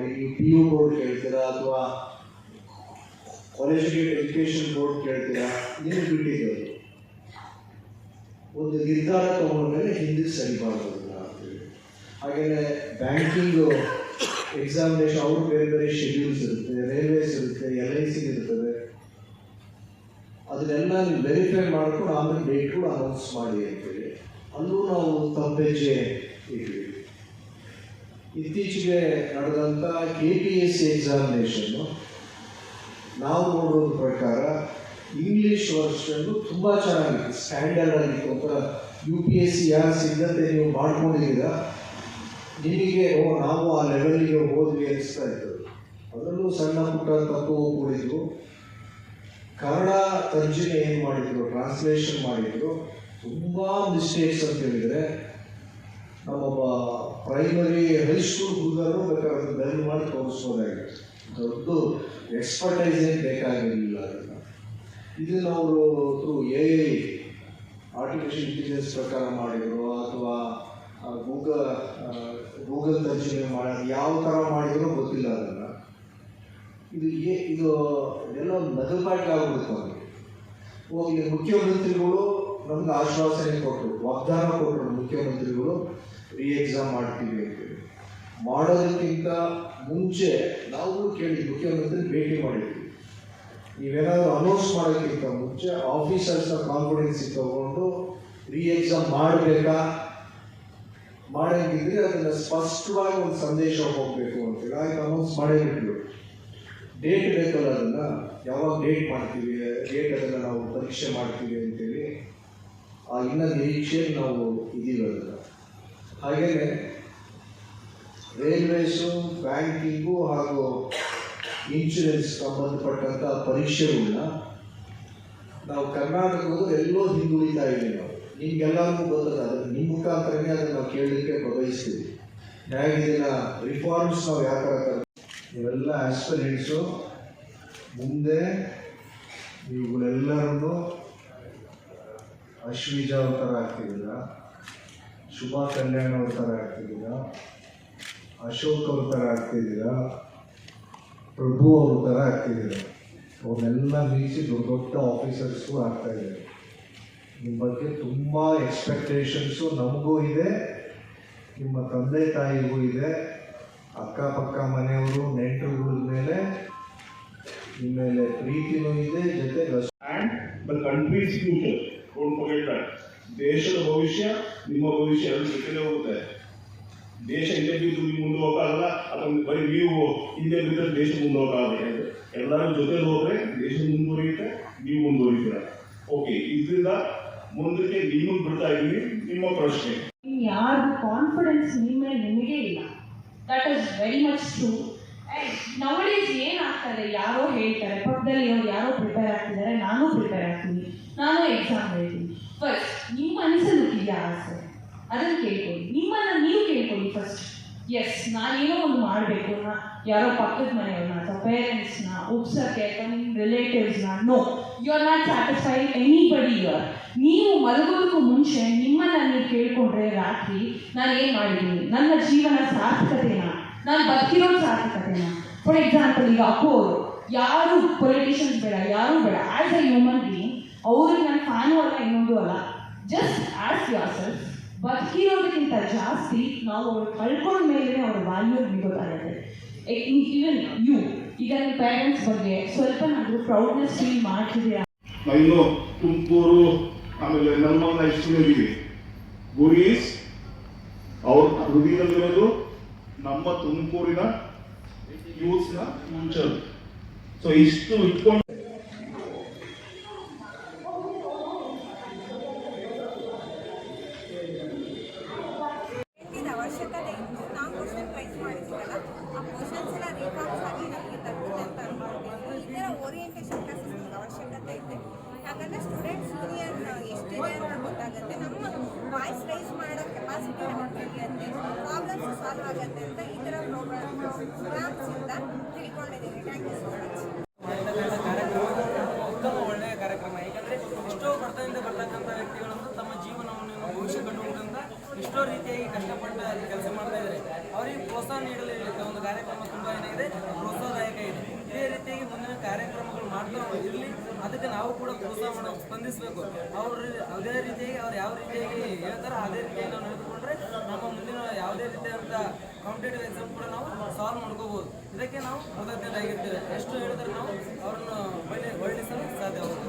ಮಾಡಿ, ನೀವು P U board ಕೇಳ್ತೀರಾ ಅಥವಾ ಕಾಲೇಜ್ ಎಜುಕೇಷನ್ ಬೋರ್ಡ್ ಕೇಳ್ತೀರಾ, ಏನು ಬಿಟ್ಟಿದ್ದೀವಿ. ಒಂದು ನಿರ್ಧಾರ ತಗೊಂಡ್ಮೇಲೆ ಹಿಂದಕ್ಕೆ ಸರಿಬಾರ್ದಲ್ಲ ಅಂತೇಳಿ. ಹಾಗೆಯೇ ಬ್ಯಾಂಕಿಂಗು ಎಕ್ಸಾಮಿನೇಷನ್ ಅವರು ಬೇರೆ ಬೇರೆ ಶೆಡ್ಯೂಲ್ಸ್ ಇರುತ್ತೆ, ರೈಲ್ವೇಸ್ ಇರುತ್ತೆ, LIC ಇರ್ತದೆ. ಅದನ್ನೆಲ್ಲ ನೀವು ವೆರಿಫೈ ಮಾಡ್ಕೊಂಡು ಆಮೇಲೆ ಡೇಟ್ ಕೂಡ ಅನೌನ್ಸ್ ಮಾಡಿ ಅಂತೇಳಿ ಅಲ್ಲೂ ನಾವು ತಪ್ಪೆಜ್ಜೆ ಇದ್ವಿ. ಇತ್ತೀಚೆಗೆ ನಡೆದಂಥ KPSC ಎಕ್ಸಾಮಿನೇಷನ್ನು ನಾವು ನೋಡೋದ್ರ ಪ್ರಕಾರ ಇಂಗ್ಲೀಷ್ ವರ್ಷನ್ನು ತುಂಬ ಚೆನ್ನಾಗಿತ್ತು, ಸ್ಟ್ಯಾಂಡರ್ಡ್ ಆಗಿತ್ತು ಅಂತ. UPSC ಯಾರು ಸಿದ್ಧತೆ ನೀವು ಮಾಡ್ಕೊಂಡಿದ್ದೀರಾ, ನಿಮಗೆ ನಾವು ಆ ಲೆವೆಲ್ಗೆ ಹೋದ್ವಿ ಅನಿಸ್ತಾ ಇತ್ತು. ಅದರಲ್ಲೂ ಸಣ್ಣ ಪುಟ್ಟ ತಪ್ಪು ಕೂಡಿದ್ರು. ಕನ್ನಡ ತರ್ಜುಮೆ ಏನು ಮಾಡಿದ್ರು, ಟ್ರಾನ್ಸ್ಲೇಷನ್ ಮಾಡಿದ್ರು, ತುಂಬ ಮಿಸ್ಟೇಕ್ಸ್ ಅಂತ ಹೇಳಿದರೆ ನಮ್ಮೊಬ್ಬ ಪ್ರೈಮರಿ ಹೈಸ್ಕೂಲ್ ಹುಡುಗರು ಬೇಕಾದ್ರೆ ಅದನ್ನು ಬೆಲ್ ಮಾಡಿ ತೋರಿಸ್ಬೋದಾಗಿತ್ತು. ದೊಡ್ಡ ಎಕ್ಸ್ಪರ್ಟೈಸ್ ಏನು ಬೇಕಾಗಿರಲಿಲ್ಲ. ಇದನ್ನು ಅವರು ಥ್ರೂ AI ಆರ್ಟಿಫಿಷಿಯಲ್ ಇಂಟೆಲಿಜೆನ್ಸ್ ಪ್ರಕಾರ ಮಾಡಿದರು ಅಥವಾ ಗೂಗಲ್ ತರ್ಜುಮೆ ಮಾಡೋದು ಯಾವ ಥರ ಮಾಡಿದ್ರು ಗೊತ್ತಿಲ್ಲ. ಅದನ್ನು ಇದು ಎಲ್ಲ ನಗಲ್ಪಾಟಿ ಆಗ್ಬಿಡ್ತು ಅವರಿಗೆ. ಹೋಗಿ ಮುಖ್ಯಮಂತ್ರಿಗಳು ನಮ್ಗೆ ಆಶ್ವಾಸನೆ ಕೊಟ್ಟರು, ವಾಗ್ದಾನ ಕೊಟ್ಟರು. ಮುಖ್ಯಮಂತ್ರಿಗಳು ಎಕ್ಸಾಮ್ ಮಾಡ್ತೀವಿ ಅಂತೇಳಿ. ಮಾಡೋದಕ್ಕಿಂತ ಮುಂಚೆ ನಾವು ಕೇಳಿ ಮುಖ್ಯಮಂತ್ರಿ ಭೇಟಿ ಮಾಡಿದ್ವಿ. ನೀವೇನಾದರೂ ಅನೌನ್ಸ್ ಮಾಡೋದಕ್ಕಿಂತ ಮುಂಚೆ ಆಫೀಸರ್ಸ್ನ ಕಾನ್ಫಿಡೆನ್ಸ್ ತಗೊಂಡು ಎಕ್ಸಾಮ್ ಮಾಡಬೇಕಾ, ಮಾಡೋಂಗಿದ್ರೆ ಅದನ್ನು ಸ್ಪಷ್ಟವಾಗಿ ಒಂದು ಸಂದೇಶ ಹೋಗಬೇಕು ಅಂತೇಳಿ ಆಯ್ತು ಅನೌನ್ಸ್ ಮಾಡೇ ಬಿಟ್ರು. ಡೇಟ್ ಬೇಕಲ್ಲ, ಅದನ್ನು ಯಾವಾಗ ಡೇಟ್ ಮಾಡ್ತೀವಿ, ಡೇಟ್ ಅದನ್ನು ನಾವು ಪರೀಕ್ಷೆ ಮಾಡ್ತೀವಿ ಅಂತೇಳಿ ಇನ್ನ ನಿರೀಕ್ಷೆಯಲ್ಲಿ ನಾವು ಇದ್ದೀವಿ. ಅದನ್ನು ಹಾಗೆಯೇ ರೈಲ್ವೇಸು, ಬ್ಯಾಂಕಿಂಗು ಹಾಗೂ ಇನ್ಶೂರೆನ್ಸ್ ಸಂಬಂಧಪಟ್ಟಂಥ ಪರೀಕ್ಷೆಗಳನ್ನ ನಾವು ಕರ್ನಾಟಕದಲ್ಲೂ ಎಲ್ಲೋ ಹಿಂದುಳಿತಾ ಇದ್ದೀವಿ. ನಾವು ನಿಮ್ಗೆಲ್ಲರಿಗೂ ಗೊತ್ತದ, ಅದನ್ನು ನಿಮ್ಮ ಮುಖಾಂತರನೇ ಅದನ್ನು ನಾವು ಕೇಳಲಿಕ್ಕೆ ಬಯಸ್ತೀವಿ. ಹೇಗೆ ಇದನ್ನು ರಿಫಾರ್ಮ್ಸ್ ನಾವು ಯಾವ ಥರ ನೀವೆಲ್ಲ ಆಸ್ಪಿರೆಂಟ್ಸು ಮುಂದೆ ಇವುಗಳೆಲ್ಲರನ್ನು ಅಶ್ವಿಜಾ ಅವ್ರ ಥರ ಆಗ್ತಿದ್ದೀರಾ, ಶುಭಾ ಕಲ್ಯಾಣ್ ಅವ್ರ ಥರ ಆಗ್ತಿದ್ದೀರಾ, ಅಶೋಕ್ ಅವ್ರ ಥರ ಆಗ್ತಿದ್ದೀರಾ, ಪ್ರಭು ಅವ್ರ ಥರ ಆಗ್ತಿದ್ದೀರಾ. ಅವ್ರನ್ನೆಲ್ಲ ಮೀರಿಸಿ ದೊಡ್ಡ ದೊಡ್ಡ ಆಫೀಸರ್ಸ್ಗೂ ಆಗ್ತಾಯಿದ್ದಾರೆ. ನಿಮ್ಮ ಬಗ್ಗೆ ತುಂಬ ಎಕ್ಸ್ಪೆಕ್ಟೇಷನ್ಸು ನಮಗೂ ಇದೆ, ನಿಮ್ಮ ತಂದೆ ತಾಯಿಗೂ ಇದೆ, ಅಕ್ಕಪಕ್ಕ ಮನೆಯವರು ನೆಂಟರುಗಳ ಮೇಲೆ ನಿಮ್ಮ ಮೇಲೆ ಪ್ರೀತಿನೂ ಇದೆ, ಜೊತೆಗೆ and the countries future. Don't forget that. ದೇಶದ ಭವಿಷ್ಯ ನಿಮ್ಮ ಭವಿಷ್ಯ ಎರಡು ಜೊತೆಲೇ ಹೋಗುತ್ತೆ. ದೇಶ ಹಿಂದೆ ಬಿದ್ದು ನೀವು ಮುಂದೆ ಹೋಗಲ್ಲ, ಅಥವಾ ಬರೀ ನೀವು ಹಿಂದೆ ಬಿದ್ದರೆ ದೇಶ ಮುಂದೆ ಹೋಗಲ್ಲ. ಎಲ್ಲರೂ ಜೊತೆಲಿ ಹೋದರೆ ದೇಶ ಮುಂದುವರಿಯುತ್ತೆ, ನೀವು ಮುಂದುವರಿತೀರ. ಓಕೆ, ಇದರಿಂದ ಮುಂದಕ್ಕೆ ನೀವು ಬಿಡ್ತಾ ಇದ್ದೀವಿ. ನಿಮ್ಮ ಪ್ರಶ್ನೆ, ಯಾರ್ದು ಕಾನ್ಫಿಡೆನ್ಸ್ ನಿಮ್ಮ ಮೇಲೆ ನಿಮಗೆ ಇಲ್ಲ. That is very much true. Nowadays ಏನಾಗ್ತದೆ, ಯಾರೋ ಹೇಳ್ತಾರೆ ಪಕ್ಕದಲ್ಲಿ ಅವ್ರು ಯಾರೋ ಪ್ರಿಪೇರ್ ಆಗ್ತಿದ್ದಾರೆ, ನಾನು ಪ್ರಿಪೇರ್ ಆಗ್ತೀನಿ, ನಾನು ಎಕ್ಸಾಮ್ ಹೇಳ್ತೀನಿ. ಫಸ್ಟ್ ನಿಮ್ಮ ಮನಸ್ಸಲ್ಲಿ ಇದೆಯಾ ಆಸೆ, ಅದನ್ನು ಕೇಳ್ಕೊಳ್ಳಿ. ನಿಮ್ಮನ್ನು ನೀವು ಕೇಳ್ಕೊಳ್ಳಿ ಫಸ್ಟ್. ಎಸ್, ನಾನೇನೋ ಒಂದು ಮಾಡಬೇಕು, ಯಾರೋ ಪಕ್ಕದ ಮನೆಯವ್ರನ್ನ ಅಥವಾ ಪೇರೆಂಟ್ಸ್ನ ಒಪ್ಸೋಕ್ಕೆ ಅಥವಾ ನಿಮ್ಮ ರಿಲೇಟಿವ್ಸ್ನ. No, you are not satisfied anybody. ನೀವು ಮಲಗೋದಕ್ಕೂ ಮುಂಚೆ ನಿಮ್ಮನ್ನು ನೀವು ಕೇಳ್ಕೊಂಡ್ರೆ ರಾತ್ರಿ ನಾನು ಏನು ಮಾಡಿದ್ದೀನಿ, ನನ್ನ ಜೀವನ ಸಾರ್ಥಕತೆನಾ, ನಾನು ಬದುಕಿರೋದು ಸಾರ್ಥಕತೆನಾ. ಫಾರ್ ಎಕ್ಸಾಂಪಲ್, ಈಗ ಅಪ್ಪು ಅವರು, ಯಾರು ಪೊಲಿಟಿಷಿಯನ್ಸ್ ಬೇಡ, ಯಾರೂ ಬೇಡ, ಆ್ಯಸ್ ಅ ಹ್ಯೂಮನ್ ಬೀಯಿಂಗ್ ಅವ್ರಿಗೆ ನಾನು ಫ್ಯಾನು ಅಲ್ಲ, ಇನ್ನೊಂದು ಅಲ್ಲ. Just as yourself. ಬದುಕಿರೋದಕ್ಕಿಂತ ಜಾಸ್ತಿ ನಾವು ಅವ್ರು ಕಳ್ಕೊಂಡ ಮೇಲೆ ಅವ್ರ ವ್ಯಾಲ್ಯೂ ನಿಮಗೆ ಗೊತ್ತಾಗುತ್ತೆ. ಈವನ್ ಯು, ಈಗ ನಿಮ್ಮ ಪೇರೆಂಟ್ಸ್ ಬಗ್ಗೆ ಸ್ವಲ್ಪನಾದರೂ ಪ್ರೌಡ್ನೆಸ್ ಫೀಲ್ ಮಾಡ್ತಿದ್ದೀರಾ? ಇನ್ನು ತುಮಕೂರು ಆಮೇಲೆ ನಮ್ಮ ಇಷ್ಟೀವಿ ಗುರೀಸ್ ಅವ್ರ ಹೃದಯದಲ್ಲಿರೋದು ನಮ್ಮ ತುಮಕೂರಿನ ಯೂತ್ಸ್ನ ಫ್ಯೂಚರ್. ಸೊ ಇಷ್ಟು ಇಟ್ಕೊಂಡು ಅವಶ್ಯಕತೆ ಇತ್ತು. ನಾವು ಕ್ವಶನ್ ರೈಸ್ ಮಾಡಿದ್ದೀವಲ್ಲ, ಆ ಕ್ವಶನ್ಸ್ ಎಲ್ಲ ರಿಫಾರ್ಮ್ಸ್ ಆಗಿ ನಮಗೆ ತಲುಪುತ್ತೆ ಅಂತ ಅನ್ಕೊಳ್ತೀವಿ. ಈ ಥರ ಓರಿಯೆಂಟೇಷನ್ ಕ್ಲಾಸಸ್ ನಮ್ಗೆ ಅವಶ್ಯಕತೆ ಇದೆ. ಯಾಕಂದರೆ ಸ್ಟೂಡೆಂಟ್ಸ್ ಯೂನಿಯನ್ ಎಷ್ಟಿದೆ ಅಂತ ಗೊತ್ತಾಗುತ್ತೆ, ನಮ್ಮ ವಾಯ್ಸ್ ರೈಸ್ ಮಾಡೋ ಕೆಪಾಸಿಟಿ ನಮಗೆ ಬೆಳೆಯುತ್ತೆ, ಪ್ರಾಬ್ಲಮ್ಸ್ ಸಾಲ್ವ್ ಆಗುತ್ತೆ ಅಂತ ಈ ಥರ ಪ್ರೋಗ್ರಾಮ್ಸಿಂದ ತಿಳ್ಕೊಂಡಿದ್ದೀನಿ. Thank you so much. ಇಷ್ಟೋ ರೀತಿಯಾಗಿ ಕಷ್ಟಪಟ್ಟು ಕೆಲಸ ಮಾಡ್ತಾ ಇದ್ದಾರೆ. ಅವರಿಗೆ ಪ್ರೋತ್ಸಾಹ ನೀಡಲು ಒಂದು ಕಾರ್ಯಕ್ರಮ ತುಂಬ ಏನಾಗಿದೆ ಪ್ರೋತ್ಸಾಹದಾಯಕ ಇದೆ. ಇದೇ ರೀತಿಯಾಗಿ ಮುಂದಿನ ಕಾರ್ಯಕ್ರಮಗಳು ಮಾಡ್ತಾ ಇರಲಿ, ಅದಕ್ಕೆ ನಾವು ಕೂಡ ಪ್ರೋತ್ಸಾಹ ಮಾಡೋ ಸ್ಪಂದಿಸಬೇಕು. ಅವರು ಅದೇ ರೀತಿಯಾಗಿ ಅವ್ರು ಯಾವ ರೀತಿಯಾಗಿ ಹೇಳ್ತಾರೆ ಅದೇ ರೀತಿಯಾಗಿ ನಾವು ನಡೆದುಕೊಂಡ್ರೆ ನಮ್ಮ ಮುಂದಿನ ಯಾವುದೇ ರೀತಿಯಾದಂಥ ಕಾಂಪಿಟೇಟಿವ್ ಎಕ್ಸಾಮ್ ಕೂಡ ನಾವು ಸಾಲ್ವ್ ಮಾಡ್ಕೋಬಹುದು. ಇದಕ್ಕೆ ನಾವು ಕೃತಜ್ಞರಾಗಿರ್ತೇವೆ. ಎಷ್ಟು ಹೇಳಿದ್ರೆ ನಾವು ಅವ್ರನ್ನು ವರ್ಣಿಸಲು ಸಾಧ್ಯವಾಗುತ್ತೆ.